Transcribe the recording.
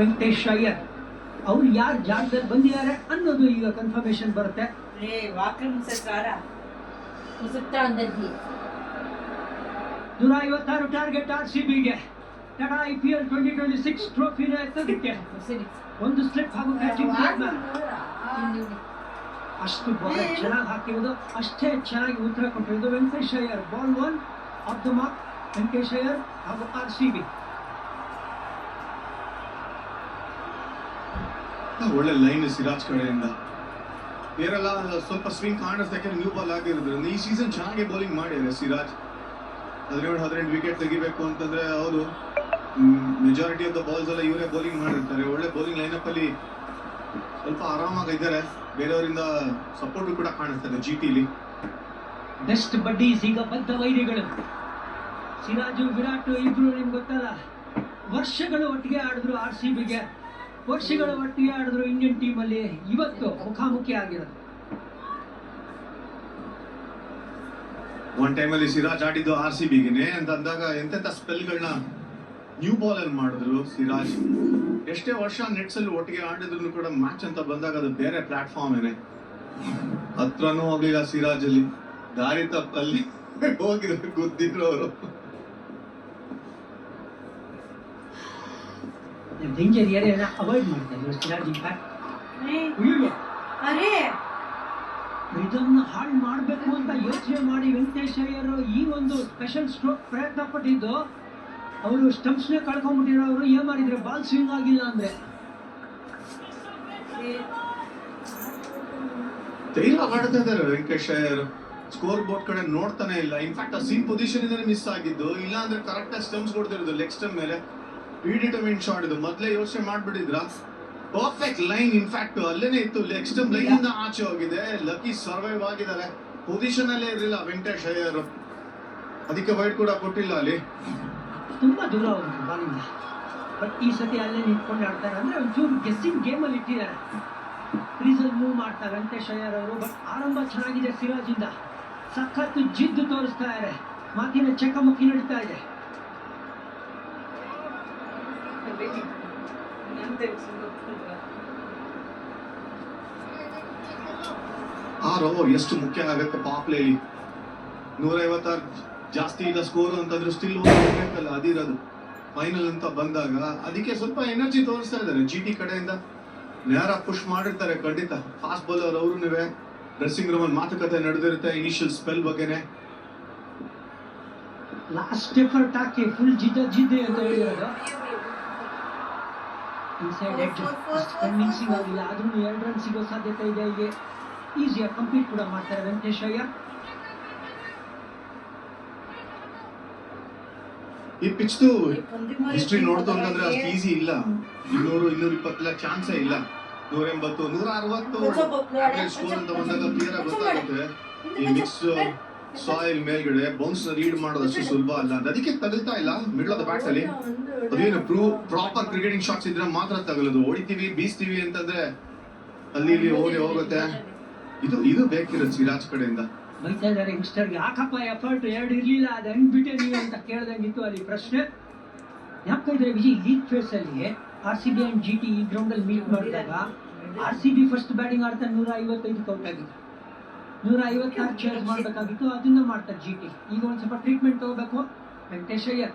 ವೆಂಕಟೇಶ್ ಅಯ್ಯರ್ ಅವ್ರು ಯಾರು ಜಾಗದಲ್ಲಿ ಬಂದಿದ್ದಾರೆ ಅನ್ನೋದು ಈಗ ಕನ್ಫರ್ಮೇಶನ್ ಬರುತ್ತೆ. ನೂರ 56 ಟಾರ್ಗೆಟ್ RCBಗೆ. ಟಾಟಾ IPL 2026 ಟ್ರೋಫಿನ ಎತ್ತೋದಕ್ಕೆ ಒಂದು ಸ್ಲಿಪ್ ಹಾಗೂ ಕ್ಯಾಚಿಂಗ್ ಅಷ್ಟು ಬಾಲ್ ಚೆನ್ನಾಗಿ ಹಾಕಿರೋದು, ಅಷ್ಟೇ ಚೆನ್ನಾಗಿ ಉತ್ತರ ಕೊಟ್ಟಿರೋದು Venkatesh Iyer. Ball 1 of the mark. Venkatesh Iyer ಹಾಗೂ RCB. ಒಳ್ಳೆ ಲೈನ್ ಸಿರಾಜ್ ಕಡೆಯಿಂದ. ಬೇರೆಲ್ಲ ಸ್ವಲ್ಪ ಸ್ವಿಂಗ್ ಕಾಣಿಸ್ದಕ್ಕೆ ನ್ಯೂ ಬಾಲ್ ಆಗಿರೋದ್ರಿಂದ ಈ ಸೀಸನ್ ಚೆನ್ನಾಗಿ ಬೌಲಿಂಗ್ ಮಾಡಿದ್ದಾರೆ ಸಿರಾಜ್. 17-18 ವಿಕೆಟ್ ತೆಗಿಬೇಕು ಅಂತಂದ್ರೆ ಅವರು ಮೆಜಾರಿಟಿ ಆಫ್ ದ ಬಾಲ್ಸ್ ಎಲ್ಲ ಇವರೇ ಬೌಲಿಂಗ್ ಮಾಡಿರ್ತಾರೆ. ಒಳ್ಳೆ ಬೌಲಿಂಗ್ ಲೈನಪ್ ಅಲ್ಲಿ ಸ್ವಲ್ಪ ಆರಾಮಾಗಿದ್ದಾರೆ. ಬೇರೆಯವರಿಂದ ಸಪೋರ್ಟ್ ಕೂಡ ಕಾಣಿಸ್ತಾರೆ GTಲಿ. ಬೆಸ್ಟ್ ಬಡ್ಡೀಸ್ ಈಗ ಬದ್ಧ ವೈರಿಗಳು. ಸಿರಾಜು ವಿರಾಟ್ ಇಬ್ರು ನಿಮ್ಗೆ ಗೊತ್ತಲ್ಲ, ವರ್ಷಗಳು ಒಟ್ಟಿಗೆ ಆಡಿದ್ರು RCBಗೆ, ವರ್ಷಗಳು ಒಟ್ಟಿಗೆ ಆಡಿದ್ರು ಇಂಡಿಯನ್ ಟೀಮ್ ಅಲ್ಲಿ. ಇವತ್ತು ಮುಖಾಮುಖಿ ಆಗಿರೋದು. ಒನ್ ಟೈಮ್ ಅಲ್ಲಿ ಸಿರಾಜ್ ಆಡಿದ್ದು RCBಗೆ ಅಂತ ಅಂದಾಗ ಎಂತೆಂತ ಸ್ಪೆಲ್ಗಳನ್ನ ನ್ಯೂ ಬಾಲ್ ಅಲ್ಲಿ ಮಾಡಿದ್ರು ಸಿರಾಜ್. ಎಷ್ಟೇ ವರ್ಷ ನೆಟ್ಸ್ ಅಲ್ಲಿ ಒಟ್ಟಿಗೆ ಆಡಿದ್ರು ಕೂಡ ಮ್ಯಾಚ್ ಅಂತ ಬಂದಾಗ ಅದು ಬೇರೆ ಪ್ಲಾಟ್ಫಾರ್ಮ್ ಏನೇ. ಹತ್ರನೂ ಹೋಗ್ಲಿಲ್ಲ ಸಿರಾಜ್ ಅಲ್ಲಿ, ದಾರಿ ತಪ್ಪಲ್ಲಿ ಹೋಗಿದ್ರು, ಗುದ್ದಿದ್ರು ಅವರು. ಡೇಂಜರ್ ಏರಿಯಾನ ಅವಾಯ್ಡ್ ಮಾಡ್ತಾರೆ ಸಿರಾಜ್. ಇದನ್ನ ಹಾಳು ಮಾಡಬೇಕು ಅಂತ ಯೋಚನೆ ಮಾಡಿ ವೆಂಕಟೇಶ್ ಅಯ್ಯರ್ ಈ ಒಂದು ಸ್ಪೆಷಲ್ ಸ್ಟ್ರೋಕ್ ಪ್ರಯತ್ನ ಪಟ್ಟಿದ್ದು. ಅವರು ಸ್ಟಂಪ್ಸ್ನೇ ಕಳ್ಕೊಂಡ್ಬಿಟ್ಟಿರೋರು ಏನ್ ಮಾಡಿದ್ರೆ ಬಾಲ್ ಸ್ವಿಂಗ್ ಆಗಿಲ್ಲ ಅಂದ್ರೆ ಮಾಡ್ತಾ ಇದ್ದಾರೆ ವೆಂಕಟೇಶ್ ಅಯ್ಯರ್. ಸ್ಕೋರ್ ಬೋರ್ಡ್ ಕಡೆ ನೋಡ್ತಾನೆ ಇಲ್ಲ. ಇನ್ಫ್ಯಾಕ್ಟ್ ಆ ಸೀಮ್ ಪೊಸಿಷನ್ ಇಂದ ಮಿಸ್ ಆಗಿದ್ದು, ಇಲ್ಲ ಅಂದ್ರೆ ಕರೆಕ್ಟ್ ಆಗಿ ಸ್ಟಂಪ್ಸ್ ಕೊಡ್ತಿರೋದು ಲೆಗ್ ಸ್ಟಂಪ್ ಮೇಲೆ. ಪ್ರಿಡಿಟರ್ಮೆಂಟ್ ಶಾಟ್ ಇದು. ಮೊದಲೇ ಯೋಚನೆ ಮಾಡ್ಬಿಟ್ಟಿದ್ರ. ಪರ್ಫೆಕ್ಟ್ ಲೈನ್ ಇನ್ಫ್ಯಾಕ್ಟ್ ಅಲ್ಲೇನೆ ಇತ್ತು. ಲೆಗ್ ಸ್ಟಂಪ್ ಲೈನ್ ಇಂದ ಆಚೆ ಹೋಗಿದೆ. ಲಕ್ಕಿ ಸರ್ವೈವ್ ಆಗಿದ್ದಾರೆ. ಪೊಸಿಷನ್ ಅಲ್ಲೇ ಇರಲಿಲ್ಲ ವೆಂಕಟೇಶ್ ಅಯ್ಯರ್, ಅದಕ್ಕೆ ವೈಡ್ ಕೂಡ ಕೊಟ್ಟಿಲ್ಲ. ಅಲ್ಲಿ ತುಂಬಾ ದೂರ ಹೋಗುತ್ತೆ ಬಾಲಿಂದ. ಬಟ್ ಈ ಸತಿ ಅಲ್ಲೇ ನಿಂತ್ಕೊಂಡು ಆಡ್ತಾರೆ. ಅಂದ್ರೆ ಒಂಚೂರು ಗೆಸ್ಸಿಂಗ್ ಗೇಮ್ ಅಲ್ಲಿ ಇಟ್ಟಿದ್ದಾರೆ. ಕ್ರೀಸಲ್ಲಿ ಮೂವ್ ಮಾಡ್ತಾರೆ ವೆಂಕಟೇಶ್ ಅಯ್ಯರ್ ಅವರು. ಬಟ್ ಆರಂಭ ಚೆನ್ನಾಗಿದೆ ಸಿರಾಜ್ ಇಂದ. ಸಖತ್ತು ಜಿದ್ದು ತೋರಿಸ್ತಾ ಇದ್ದಾರೆ. ಮಾತಿನ ಚಕಮಕಿ ನಡೀತಾ ಇದೆ. 6 ಓವರ್ ಎಷ್ಟು ಮುಖ್ಯ ಆಗುತ್ತೆ ಪಾಪ್ ಪ್ಲೇಲಿ. 156 ಜಾಸ್ತಿ ಇಲ್ಲ ಸ್ಕೋರ್ ಅಂತಂದ್ರೆ ಸ್ಟಿಲ್ ಹೋಗ್ಬೇಕಲ್ಲ, ಅದಿರೋದು ಫೈನಲ್ ಅಂತ ಬಂದಾಗ. ಅದಕ್ಕೆ ಸ್ವಲ್ಪ ಎನರ್ಜಿ ತೋರಿಸ್ತಾ ಇದ್ದಾರೆ GT ಕಡೆಯಿಂದ. ನೇರ ಪುಷ್ ಮಾಡಿರ್ತಾರೆ ಖಂಡಿತ. ಫಾಸ್ಟ್ ಬೌಲರ್ ಅವರು ಡ್ರೆಸ್ಸಿಂಗ್ ರೂಮ್ ಅಲ್ಲಿ ಮಾತುಕತೆ ನಡೆದಿರುತ್ತೆ ಇನಿಷಿಯಲ್ ಸ್ಪೆಲ್ ಬಗ್ಗೆನೆ. ಲಾಸ್ಟ್ ಎಫರ್ಟ್ ಹಾಕಿ ಫುಲ್ ಜಿದ್ದೆ ಅಂತ ಹೇಳಿರೋದು. ಇನ್ಸೈಡ್ ಎಡ್ಜ್ ಕನ್ವಿನ್ಸಿಂಗ್ ಆಗಿಲ್ಲ, ಆದ್ರೂ 2 ರನ್ ಸಿಗೋ ಸಾಧ್ಯತೆ ಇದೆ. ಹೀಗೆ ಈಸಿಯಾಗಿ ಕಂಪ್ಲೀಟ್ ಕೂಡ ಮಾಡ್ತಾರೆ ವೆಂಕಟೇಶ್ ಅಯ್ಯರ್. ಈ ಪಿಚ್ ಹಿಸ್ಟ್ರಿ ನೋಡ್ತು ಅಂತಂದ್ರೆ ಅಷ್ಟು ಈಸಿ ಇಲ್ಲ. 200-220 ಚಾನ್ಸೇ ಇಲ್ಲ. 180-160 ಸ್ಕೋರ್ ಅಂತ ಬಂದಾಗ ಕ್ಲಿಯರ್ ಆಗಿ ಗೊತ್ತಾಗುತ್ತೆ. ಈ ಮಿಕ್ಸ್ ಸಾಯಿಲ್ ಮೇಲ್ಗಡೆ ಬೌನ್ಸ್ ರೀಡ್ ಮಾಡೋದಷ್ಟು ಸುಲಭ ಅಲ್ಲ. ಅದಕ್ಕೆ ತಗಲ್ತಾ ಇಲ್ಲ ಮಿಡ್ಲ್ ಆಫ್ ದ ಬ್ಯಾಟ್ ಅಲ್ಲಿ. ಅದೇನು ಪ್ರಾಪರ್ ಕ್ರಿಕೆಟಿಂಗ್ ಶಾಟ್ಸ್ ಇದ್ರೆ ಮಾತ್ರ ತಗಲೋದು. ಹೊಡಿತೀವಿ ಬೀಸ್ತೀವಿ ಅಂತಂದ್ರೆ ಅಲ್ಲಿ ಇಲ್ಲಿ ಹೋಗುತ್ತೆ. ಇದು ಬೇಕಿರೋದು ಸಿರಾಜ್ ಕಡೆಯಿಂದ. ಬೈತಾ ಇದ್ದಾರೆ ಯಂಗ್ಸ್ಟರ್, ಯಾಕಪ್ಪ ಎಫರ್ಟ್ 2 ಇರ್ಲಿಲ್ಲ, ಅದು ಹೆಂಗ್ಬಿಟ್ಟೆ ನೀವು ಅಂತ ಕೇಳ್ದಂಗಿತ್ತು ಅಲ್ಲಿ ಪ್ರಶ್ನೆ. ಯಾಕಂದ್ರೆ ವಿಜಯ್ ಲೀಗ್ ಫೇಸ್ ಅಲ್ಲಿ RCB ಅಂಡ್ GT ಈ ಗ್ರೌಂಡ್ ಅಲ್ಲಿ ಮೀಟ್ ಮಾಡಿದಾಗ RCB ಫಸ್ಟ್ ಬ್ಯಾಟಿಂಗ್ ಆಡ್ತಾ 155 ಔಟ್ ಆಗಿತ್ತು. 156 ಚೇಸ್ ಮಾಡಬೇಕಾಗಿತ್ತು, ಅದನ್ನ ಮಾಡ್ತಾರೆ GT. ಈಗ ಒಂದ್ ಸ್ವಲ್ಪ ಟ್ರೀಟ್ಮೆಂಟ್ ತಗೋಬೇಕು ವೆಂಕಟೇಶ್ ಅಯ್ಯರ್.